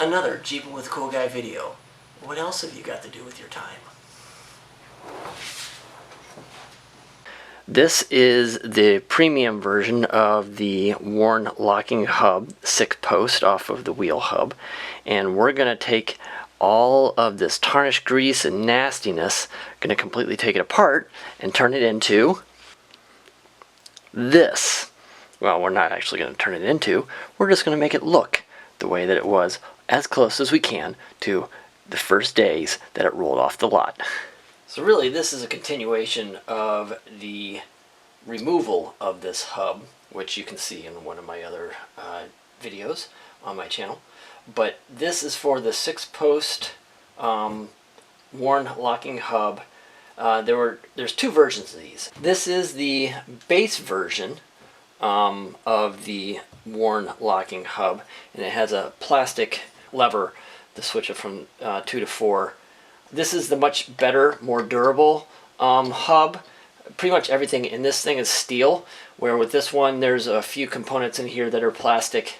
Another Jeepin' with Cool Guy video. What else have you got to do with your time? This is the premium version of the worn locking hub 6-post off of the wheel hub, and we're going to take all of this tarnish grease and nastiness, going to completely take it apart and turn it into this. Well, we're not actually going to turn it into, we're just going to make it look the way that it was, as close as we can to the first days that it rolled off the lot. So really this is a continuation of the removal of this hub, which you can see in one of my other videos on my channel. But this is for the 6-post worn locking hub. There's 2 versions of these. This is the base version of the worn locking hub, and it has a plastic lever to switch it from 2 to 4. This is the much better, more durable hub. Pretty much everything in this thing is steel, where with this one there's a few components in here that are plastic.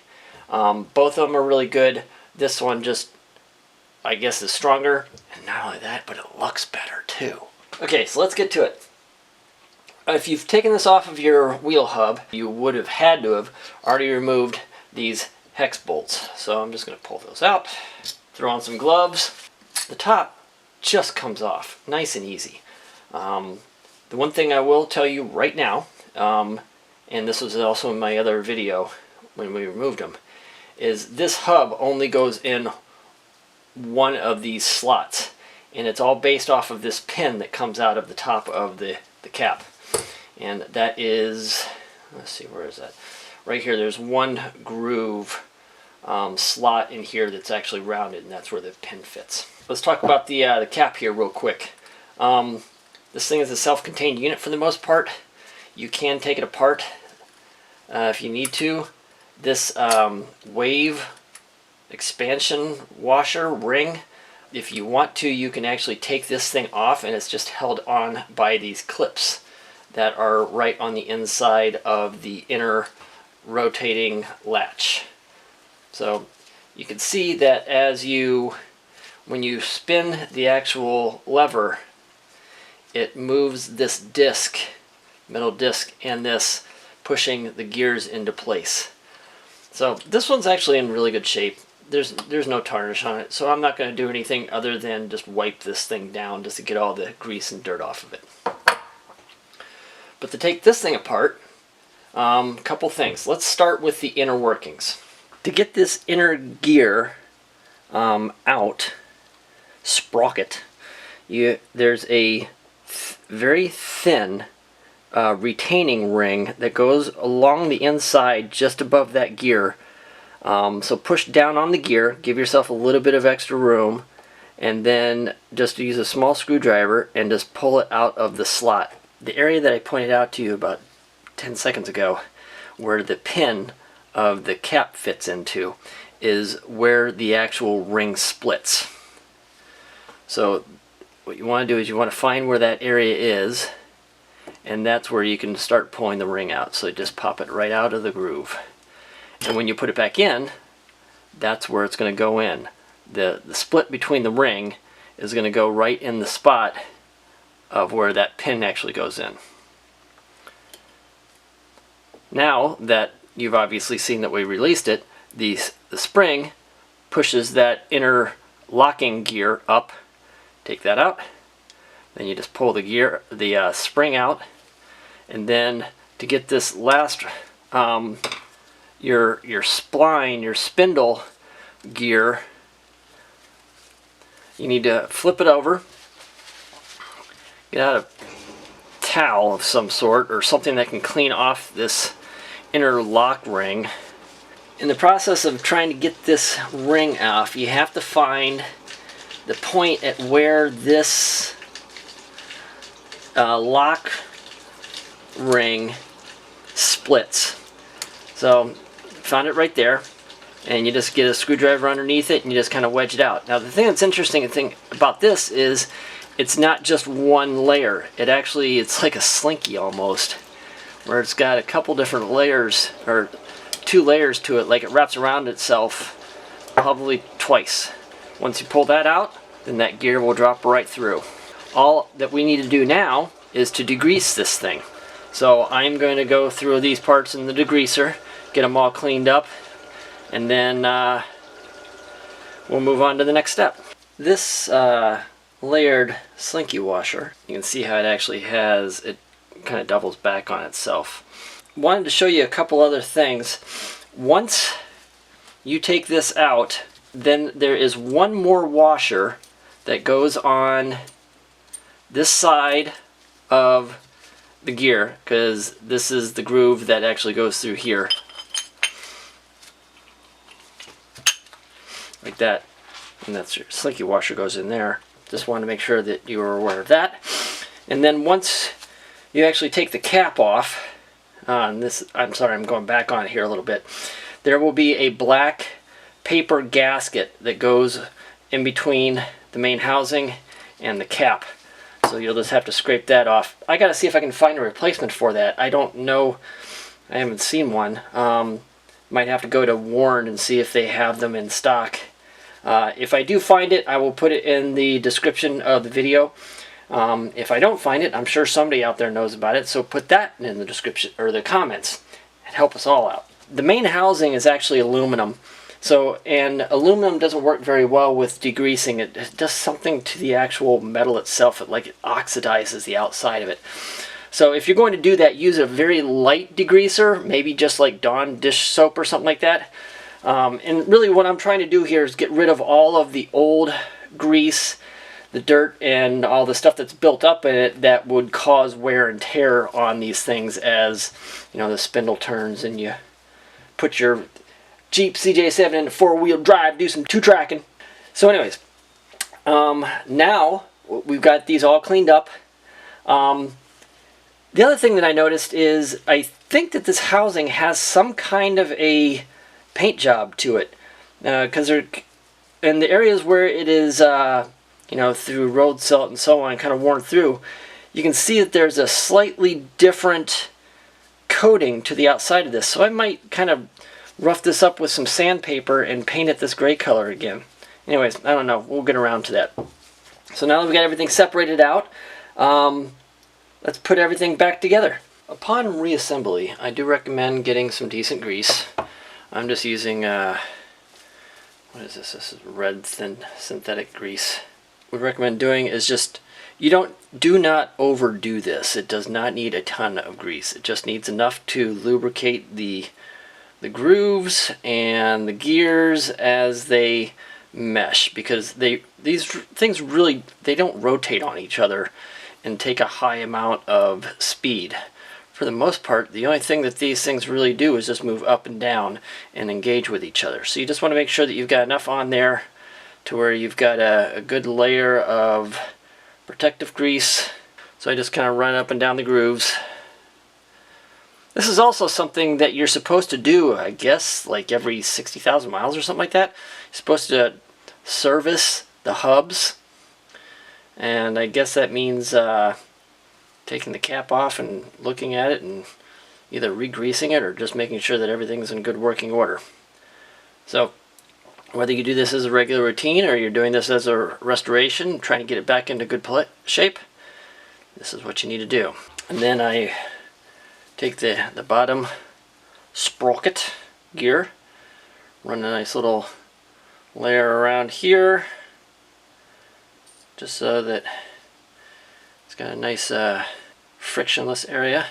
Both of them are really good. This one just, I guess, is stronger, and not only that, but it looks better too. Okay, so let's get to it. If you've taken this off of your wheel hub, you would have had to have already removed these hex bolts. So I'm just going to pull those out, throw on some gloves. The top just comes off nice and easy. The one thing I will tell you right now, and this was also in my other video when we removed them, is this hub only goes in one of these slots, and it's all based off of this pin that comes out of the top of the cap. And that is, let's see, where is that? Right here, there's one groove slot in here that's actually rounded, and that's where the pin fits. Let's talk about the cap here real quick. This thing is a self-contained unit for the most part. You can take it apart if you need to. This wave expansion washer ring, if you want to, you can actually take this thing off, and it's just held on by these clips that are right on the inside of the inner rotating latch. So you can see that when you spin the actual lever, it moves this disc, metal disc, and this, pushing the gears into place. So this one's actually in really good shape. There's no tarnish on it, so I'm not going to do anything other than just wipe this thing down just to get all the grease and dirt off of it. But to take this thing apart, a couple things. Let's start with the inner workings. To get this inner gear out, sprocket, there's a very thin retaining ring that goes along the inside just above that gear. So push down on the gear, give yourself a little bit of extra room, and then just use a small screwdriver and just pull it out of the slot. The area that I pointed out to you about 10 seconds ago, where the pin of the cap fits into, is where the actual ring splits. So what you want to do is you want to find where that area is, and that's where you can start pulling the ring out. So just pop it right out of the groove. And when you put it back in, that's where it's going to go in. The split between the ring is going to go right in the spot of where that pin actually goes in. Now that you've obviously seen that we released it, the spring pushes that inner locking gear up. Take that out. Then you just pull the spring out, and then to get this last your spline, your spindle gear, you need to flip it over. Get out a towel of some sort or something that can clean off this inner lock ring. In the process of trying to get this ring off, you have to find the point at where this lock ring splits. So found it right there, and you just get a screwdriver underneath it and you just kind of wedge it out. Now the thing that's interesting about this is it's not just one layer. It's like a slinky almost, where it's got a couple different layers, or 2 layers to it, like it wraps around itself probably twice. Once you pull that out, then that gear will drop right through. All that we need to do now is to degrease this thing. So I'm going to go through these parts in the degreaser, get them all cleaned up, and then we'll move on to the next step. This layered slinky washer, you can see how it actually has, it kind of doubles back on itself. Wanted to show you a couple other things. Once you take this out, then there is one more washer that goes on this side of the gear, because this is the groove that actually goes through here. Like that. And that's your slinky washer goes in there. Just want to make sure that you are aware of that. And then once you actually take the cap off, on this, I'm sorry, I'm going back on here a little bit. There will be a black paper gasket that goes in between the main housing and the cap. So you'll just have to scrape that off. I gotta see if I can find a replacement for that. I don't know. I haven't seen one. Might have to go to Warren and see if they have them in stock. If I do find it, I will put it in the description of the video. If I don't find it, I'm sure somebody out there knows about it, so put that in the description or the comments and help us all out. The main housing is actually aluminum, and aluminum doesn't work very well with degreasing. It does something to the actual metal itself. It oxidizes the outside of it. So if you're going to do that, use a very light degreaser, maybe just like Dawn dish soap or something like that. And really what I'm trying to do here is get rid of all of the old grease, the dirt, and all the stuff that's built up in it that would cause wear and tear on these things as, you know, the spindle turns and you put your Jeep CJ7 in a four-wheel drive, do some two-tracking. So anyways, now we've got these all cleaned up. The other thing that I noticed is I think that this housing has some kind of a paint job to it, because they're in the areas where it is you know, through road salt and so on, kind of worn through, you can see that there's a slightly different coating to the outside of this. So I might kind of rough this up with some sandpaper and paint it this gray color again. Anyways, I don't know, we'll get around to that. So now that we got everything separated out, let's put everything back together. Upon reassembly, I do recommend getting some decent grease. I'm just using, what is this? This is red thin synthetic grease. What I recommend doing is just, do not overdo this. It does not need a ton of grease. It just needs enough to lubricate the grooves and the gears as they mesh, because these things really, they don't rotate on each other and take a high amount of speed. For the most part, the only thing that these things really do is just move up and down and engage with each other. So you just want to make sure that you've got enough on there to where you've got a good layer of protective grease. So I just kind of run up and down the grooves. This is also something that you're supposed to do, I guess, like every 60,000 miles or something like that. You're supposed to service the hubs, and I guess that means taking the cap off and looking at it and either re-greasing it or just making sure that everything's in good working order. So whether you do this as a regular routine or you're doing this as a restoration, trying to get it back into good shape, this is what you need to do. And then I take the bottom sprocket gear, run a nice little layer around here, just so that it's got a nice frictionless area.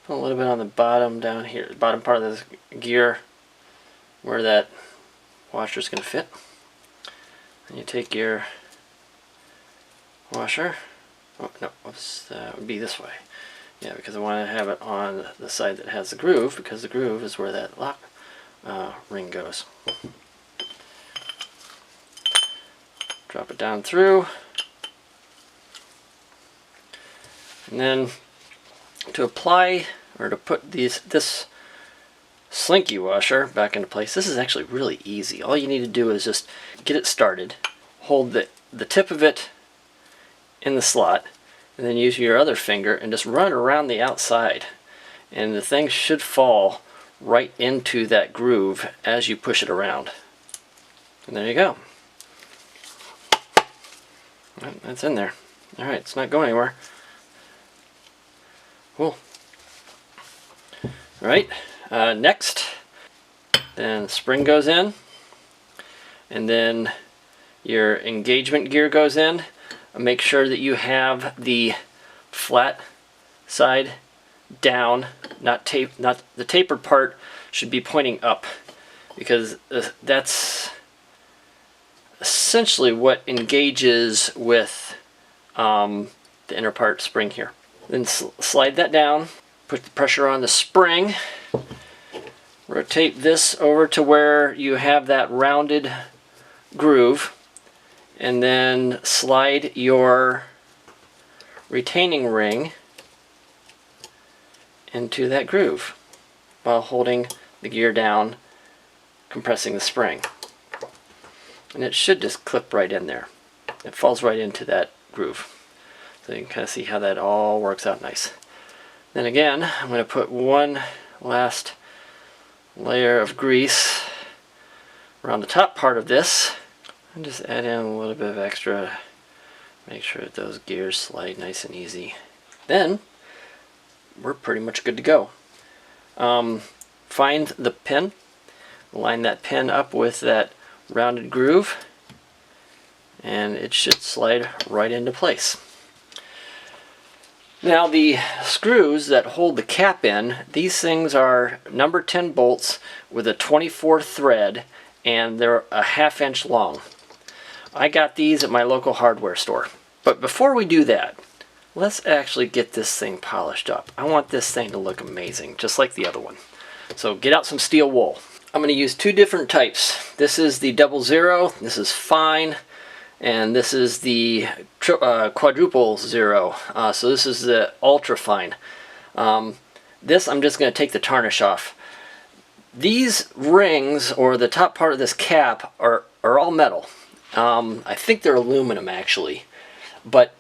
Put a little bit on the bottom down here, the bottom part of this gear where that washer is going to fit. And you take your washer, oh no, oops, would be this way. Yeah, because I want to have it on the side that has the groove, because the groove is where that lock ring goes. Drop it down through. And then to apply, or to put this slinky washer back into place, this is actually really easy. All you need to do is just get it started, hold the tip of it in the slot, and then use your other finger and just run around the outside. And the thing should fall right into that groove as you push it around. And there you go. That's in there. Alright, it's not going anywhere. Cool. Alright, next, then the spring goes in, and then your engagement gear goes in. Make sure that you have the flat side down, not the tapered part should be pointing up, because that's essentially what engages with the inner part spring here. Then slide that down, put the pressure on the spring, rotate this over to where you have that rounded groove, and then slide your retaining ring into that groove while holding the gear down, compressing the spring. And it should just clip right in there. It falls right into that groove. So you can kind of see how that all works out nice. Then again, I'm going to put one last layer of grease around the top part of this, and just add in a little bit of extra, make sure that those gears slide nice and easy. Then we're pretty much good to go. Find the pin, line that pin up with that rounded groove, and it should slide right into place. Now the screws that hold the cap in, these things are number 10 bolts with a 24 thread, and they're a 1/2 inch long. I got these at my local hardware store. But before we do that, let's actually get this thing polished up. I want this thing to look amazing, just like the other one. So get out some steel wool. I'm going to use two different types. This is the 00, this is fine, and this is the quadruple 0. So this is the ultra fine. This I'm just going to take the tarnish off. These rings, or the top part of this cap, are all metal. I think they're aluminum actually, but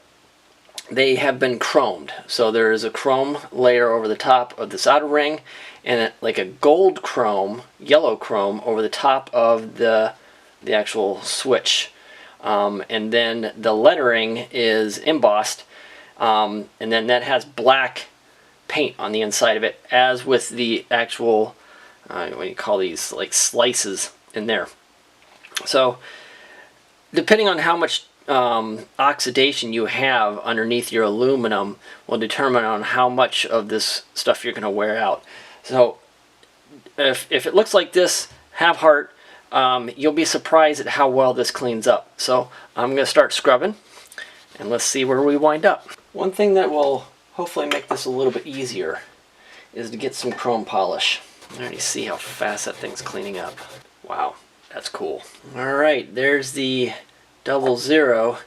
they have been chromed. So there is a chrome layer over the top of this outer ring, and like a gold chrome, yellow chrome, over the top of the actual switch. And then the lettering is embossed, and then that has black paint on the inside of it, as with the actual, what do you call these, like slices in there. So depending on how much oxidation you have underneath your aluminum will determine on how much of this stuff you're going to wear out. So if it looks like this, have heart. You'll be surprised at how well this cleans up. So I'm going to start scrubbing, and let's see where we wind up. One thing that will hopefully make this a little bit easier is to get some chrome polish. I already see how fast that thing's cleaning up. Wow, that's cool. Alright, there's the 00.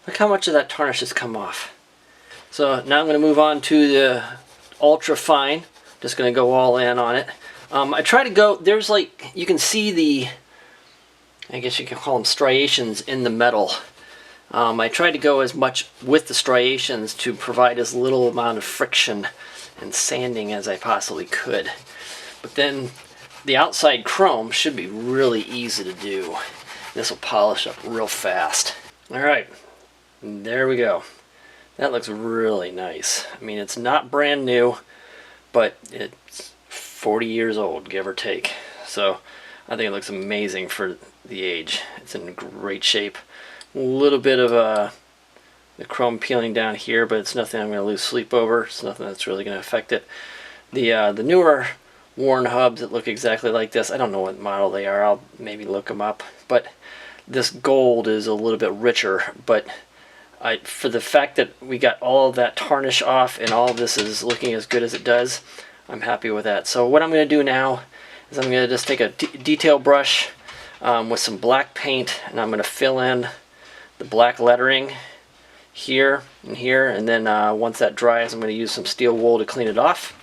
Look how much of that tarnish has come off. So now I'm going to move on to the ultra fine. Just going to go all in on it. I try to go, there's like, you can see the, I guess you can call them striations in the metal. I try to go as much with the striations to provide as little amount of friction and sanding as I possibly could. But then the outside chrome should be really easy to do. This will polish up real fast. Alright, there we go. That looks really nice. I mean, it's not brand new, but it's 40 years old, give or take. So I think it looks amazing for the age. It's in great shape. A little bit of the chrome peeling down here, but it's nothing I'm going to lose sleep over. It's nothing that's really going to affect it. The newer worn hubs that look exactly like this, I don't know what model they are. I'll maybe look them up. But this gold is a little bit richer. But for the fact that we got all of that tarnish off and all of this is looking as good as it does, I'm happy with that. So what I'm going to do now is I'm going to just take a detail brush with some black paint, and I'm going to fill in the black lettering here and here, and then once that dries, I'm going to use some steel wool to clean it off.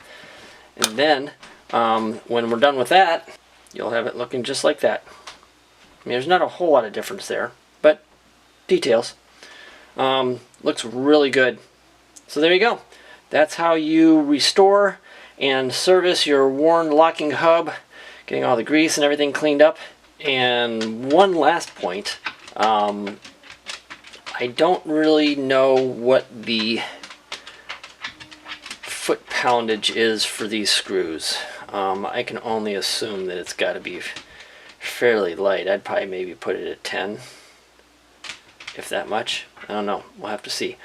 And then when we're done with that, you'll have it looking just like that. I mean, there's not a whole lot of difference there, but details. Looks really good. So there you go. That's how you restore and service your worn locking hub, getting all the grease and everything cleaned up And one last point, I don't really know what the foot poundage is for these screws. I can only assume that it's got to be fairly light. I'd probably maybe put it at 10, if that much. I don't know, we'll have to see.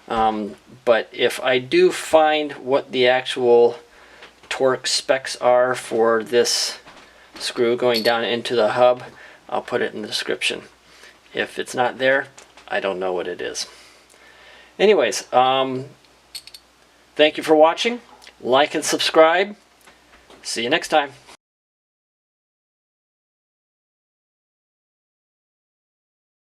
But if I do find what the actual torque specs are for this screw going down into the hub, I'll put it in the description. If it's not there, I don't know what it is. Anyways, thank you for watching. Like and subscribe. See you next time.